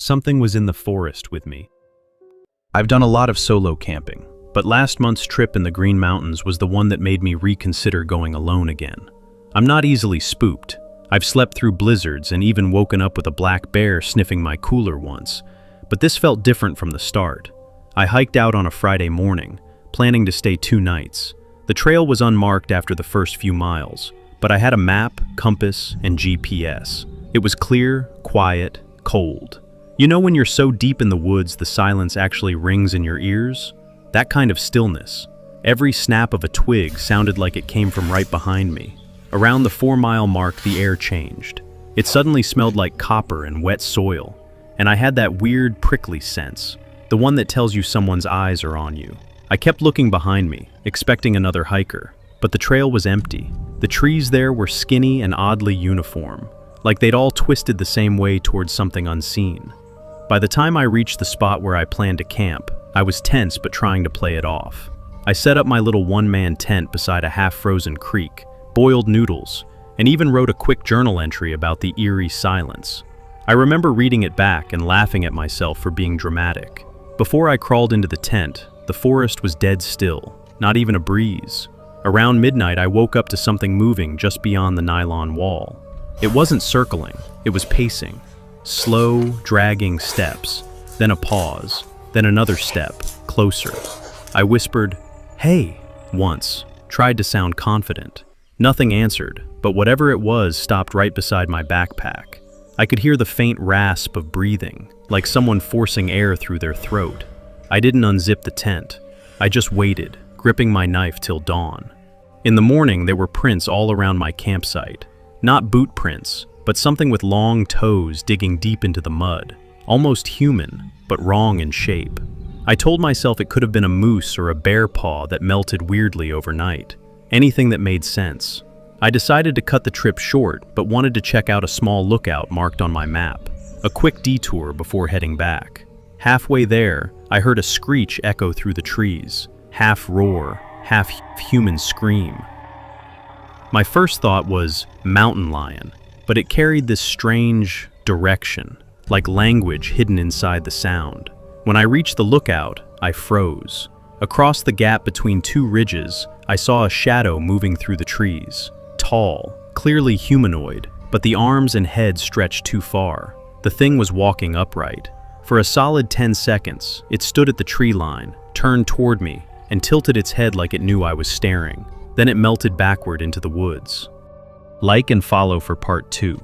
Something was in the forest with me. I've done a lot of solo camping, but last month's trip in the Green Mountains was the one that made me reconsider going alone again. I'm not easily spooked. I've slept through blizzards and even woken up with a black bear sniffing my cooler once, but this felt different from the start. I hiked out on a Friday morning, planning to stay 2 nights. The trail was unmarked after the first few miles, but I had a map, compass, and GPS. It was clear, quiet, cold. You know when you're so deep in the woods the silence actually rings in your ears? That kind of stillness. Every snap of a twig sounded like it came from right behind me. Around the 4-mile mark, the air changed. It suddenly smelled like copper and wet soil, and I had that weird, prickly sense, the one that tells you someone's eyes are on you. I kept looking behind me, expecting another hiker, but the trail was empty. The trees there were skinny and oddly uniform, like they'd all twisted the same way towards something unseen. By the time I reached the spot where I planned to camp, I was tense but trying to play it off. I set up my little one-man tent beside a half-frozen creek, boiled noodles, and even wrote a quick journal entry about the eerie silence. I remember reading it back and laughing at myself for being dramatic. Before I crawled into the tent, the forest was dead still, not even a breeze. Around midnight, I woke up to something moving just beyond the nylon wall. It wasn't circling, it was pacing. Slow, dragging steps, then a pause, then another step, closer. I whispered, "Hey," once, tried to sound confident. Nothing answered, but whatever it was stopped right beside my backpack. I could hear the faint rasp of breathing, like someone forcing air through their throat. I didn't unzip the tent. I just waited, gripping my knife till dawn. In the morning, there were prints all around my campsite. Not boot prints, but something with long toes digging deep into the mud. Almost human, but wrong in shape. I told myself it could have been a moose or a bear paw that melted weirdly overnight. Anything that made sense. I decided to cut the trip short, but wanted to check out a small lookout marked on my map. A quick detour before heading back. Halfway there, I heard a screech echo through the trees. Half roar, half human scream. My first thought was mountain lion, but it carried this strange direction, like language hidden inside the sound. When I reached the lookout, I froze. Across the gap between 2 ridges, I saw a shadow moving through the trees. Tall, clearly humanoid, but the arms and head stretched too far. The thing was walking upright. For a solid 10 seconds, it stood at the tree line, turned toward me, and tilted its head like it knew I was staring. Then it melted backward into the woods. Like and follow for part 2.